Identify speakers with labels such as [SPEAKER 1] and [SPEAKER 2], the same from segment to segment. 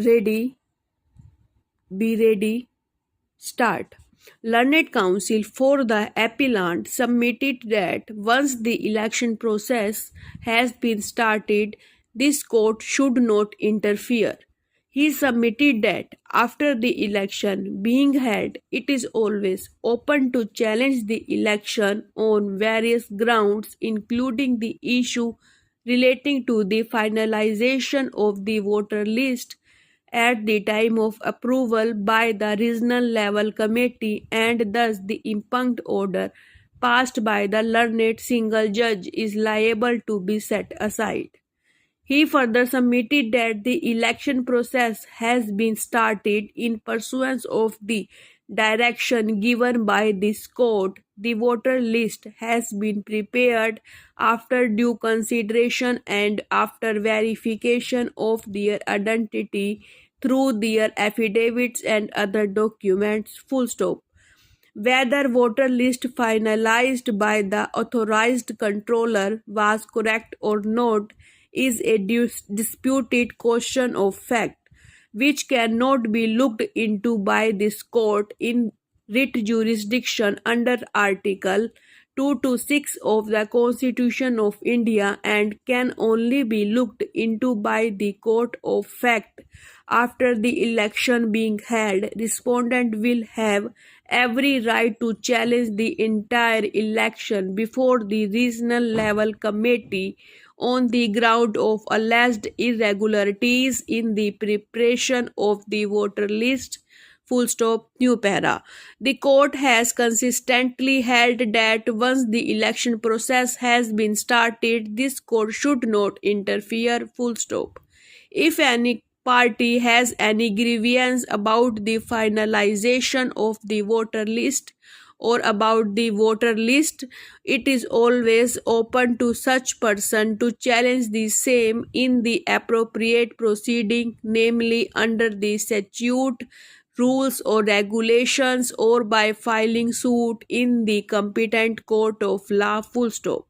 [SPEAKER 1] Ready, be ready, start. Learned Council for the Appellant submitted that once the election process has been started, this court should not interfere. He submitted that after the election being held, it is always open to challenge the election on various grounds, including the issue relating to the finalization of the voter list at the time of approval by the regional level committee, and thus the impugned order passed by the learned single judge is liable to be set aside. He further submitted that the election process has been started in pursuance of the direction given by this court. The voter list has been prepared after due consideration and after verification of their identity through their affidavits and other documents. Full stop. Whether voter list finalized by the authorized controller was correct or not is a disputed question of fact, which cannot be looked into by this court in writ jurisdiction under Article 226 of the Constitution of India, and can only be looked into by the court of fact after the election being held. Respondent will have every right to challenge the entire election before the regional level committee on the ground of alleged irregularities in the preparation of the voter list. Full stop, new para. The court has consistently held that once the election process has been started, this court should not interfere. Full stop. If any party has any grievance about the finalization of the voter list or about the voter list, it is always open to such person to challenge the same in the appropriate proceeding, namely under the statute, rules or regulations, or by filing suit in the competent court of law. Full stop.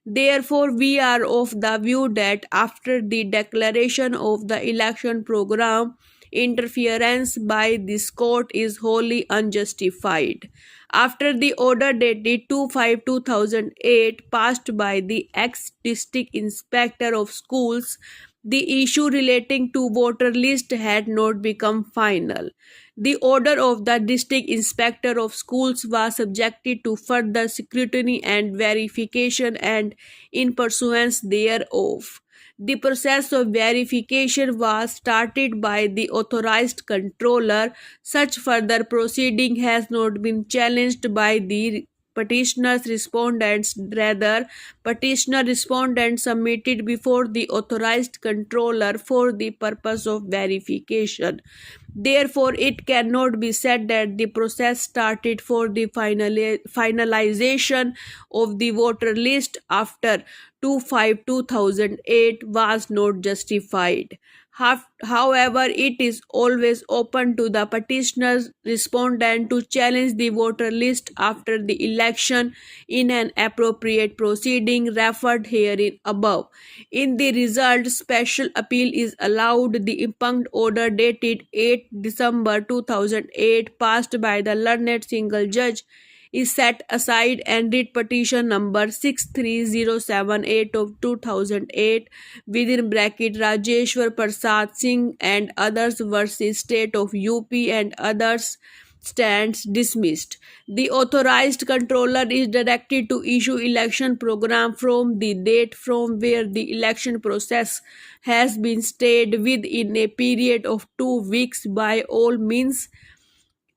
[SPEAKER 1] Therefore, we are of the view that after the declaration of the election program, interference by this court is wholly unjustified. After the order dated 2/5/2008 passed by the ex-district inspector of schools, the issue relating to voter list had not become final. The order of the district inspector of schools was subjected to further scrutiny and verification, and in pursuance thereof, the process of verification was started by the authorized controller. Such further proceeding has not been challenged by the petitioner's respondents. Rather, petitioner respondents submitted before the authorized controller for the purpose of verification. Therefore, it cannot be said that the process started for the finalization of the voter list after 2/5/2008 was not justified. However, it is always open to the petitioner's respondent to challenge the voter list after the election in an appropriate proceeding referred herein above. In the result, special appeal is allowed. The impugned order dated 8 December 2008 passed by the learned single judge is set aside, and writ petition number 63078 of 2008 within bracket Rajeshwar Prasad Singh and others versus State of UP and others stands dismissed. The authorized controller is directed to issue election program from the date from where the election process has been stayed within a period of 2 weeks by all means,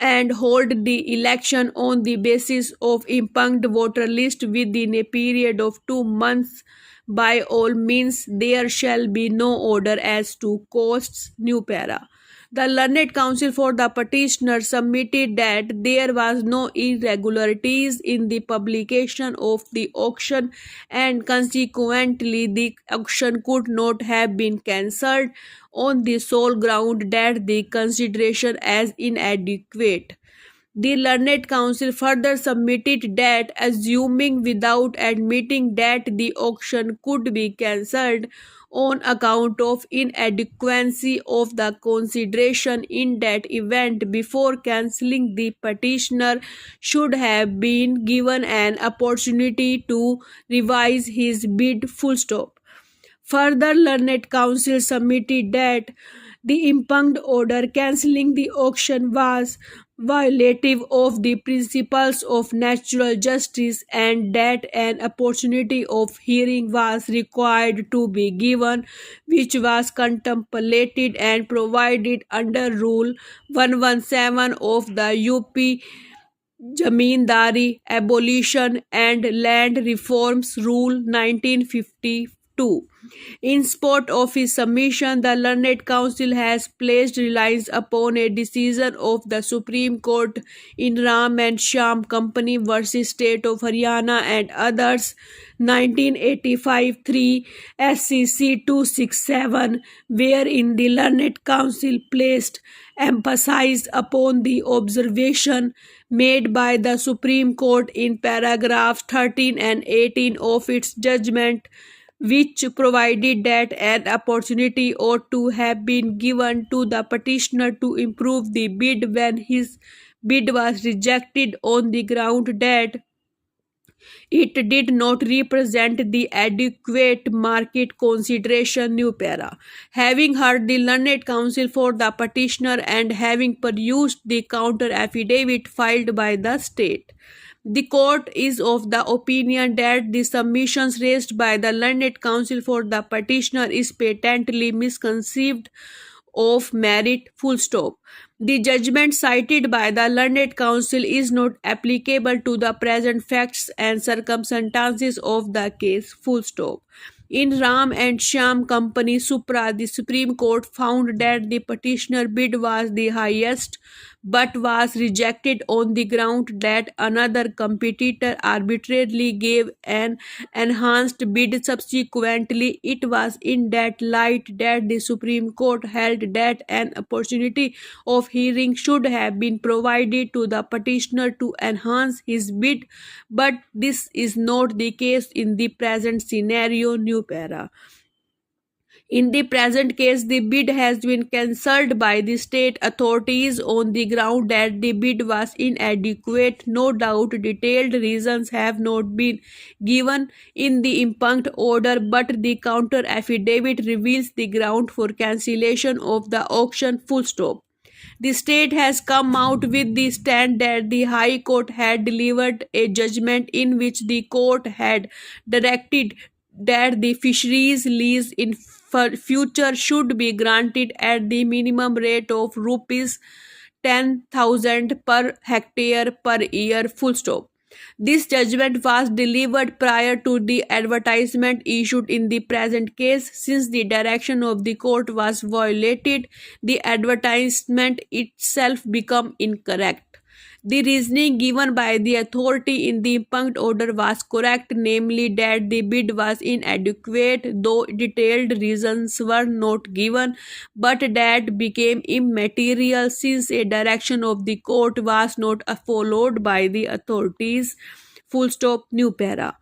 [SPEAKER 1] and hold the election on the basis of impugned voter list within a period of 2 months by all means. There shall be no order as to costs. New para. The learned counsel for the petitioner submitted that there was no irregularities in the publication of the auction, and consequently the auction could not have been cancelled on the sole ground that the consideration as inadequate. The learned counsel further submitted that, assuming without admitting that the auction could be cancelled on account of inadequacy of the consideration in that event before cancelling, the petitioner should have been given an opportunity to revise his bid. Full stop. Further, learned counsel submitted that the impugned order cancelling the auction was violative of the principles of natural justice and that an opportunity of hearing was required to be given, which was contemplated and provided under Rule 117 of the UP Jamindari Abolition and Land Reforms Rule 1952. In support of his submission, the learned counsel has placed reliance upon a decision of the Supreme Court in Ram and Shyam Company versus State of Haryana and others, 1985 3 SCC 267, wherein the learned counsel placed emphasis upon the observation made by the Supreme Court in paragraphs 13 and 18 of its judgment, which provided that an opportunity ought to have been given to the petitioner to improve the bid when his bid was rejected on the ground that it did not represent the adequate market consideration. New para. Having heard the learned counsel for the petitioner and having perused the counter affidavit filed by the state, the court is of the opinion that the submissions raised by the learned counsel for the petitioner is patently misconceived of merit. Full stop. The judgment cited by the learned counsel is not applicable to the present facts and circumstances of the case. Full stop. In Ram and Shyam Company Supra, the Supreme Court found that the petitioner bid was the highest but was rejected on the ground that another competitor arbitrarily gave an enhanced bid. Subsequently, it was in that light that the Supreme Court held that an opportunity of hearing should have been provided to the petitioner to enhance his bid, but this is not the case in the present scenario. New para. In the present case, the bid has been cancelled by the state authorities on the ground that the bid was inadequate. No doubt, detailed reasons have not been given in the impugned order, but the counter affidavit reveals the ground for cancellation of the auction. Full stop. The state has come out with the stand that the High Court had delivered a judgment in which the court had directed that the fisheries lease in future should be granted at the minimum rate of rupees 10,000 per hectare per year. Full stop. This judgment was delivered prior to the advertisement issued in the present case. Since the direction of the court was violated, the advertisement itself became incorrect. The reasoning given by the authority in the impugned order was correct, namely that the bid was inadequate, though detailed reasons were not given, but that became immaterial since a direction of the court was not followed by the authorities. Full stop. New para.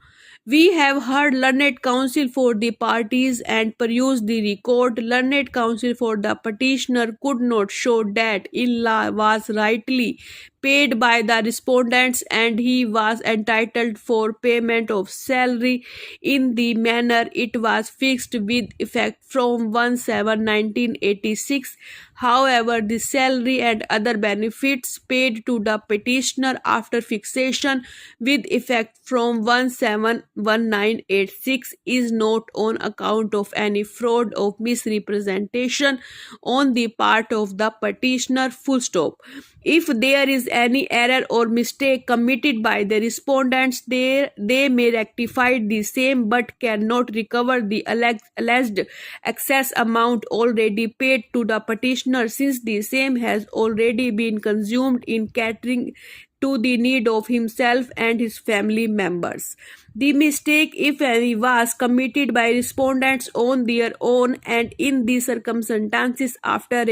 [SPEAKER 1] We have heard learned counsel for the parties and perused the record. Learned counsel for the petitioner could not show that in-law was rightly paid by the respondents and he was entitled for payment of salary in the manner it was fixed with effect from 1/7/1986. However, the salary and other benefits paid to the petitioner after fixation with effect from 1/7/1986 is not on account of any fraud or misrepresentation on the part of the petitioner. Full stop. If there is any error or mistake committed by the respondents, they may rectify the same but cannot recover the alleged excess amount already paid to the petitioner, since the same has already been consumed in catering to the need of himself and his family members. The mistake, if any, was committed by respondents on their own and in the circumstances after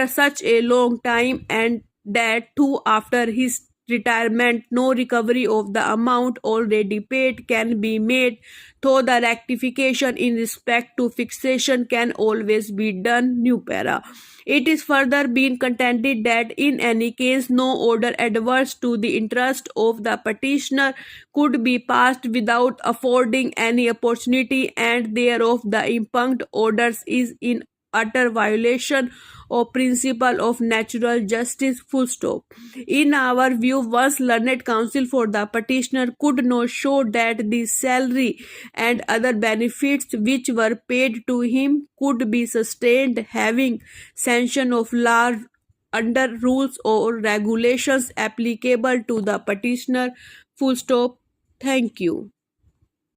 [SPEAKER 1] such a long time, and that too after his retirement no recovery of the amount already paid can be made, though the rectification in respect to fixation can always be done. New para. It is further been contended that in any case no order adverse to the interest of the petitioner could be passed without affording any opportunity, and thereof the impugned orders is in utter violation of principle of natural justice. Full stop. In our view, once learned counsel for the petitioner could not show that the salary and other benefits which were paid to him could be sustained having sanction of law under rules or regulations applicable to the petitioner. Full stop. Thank you.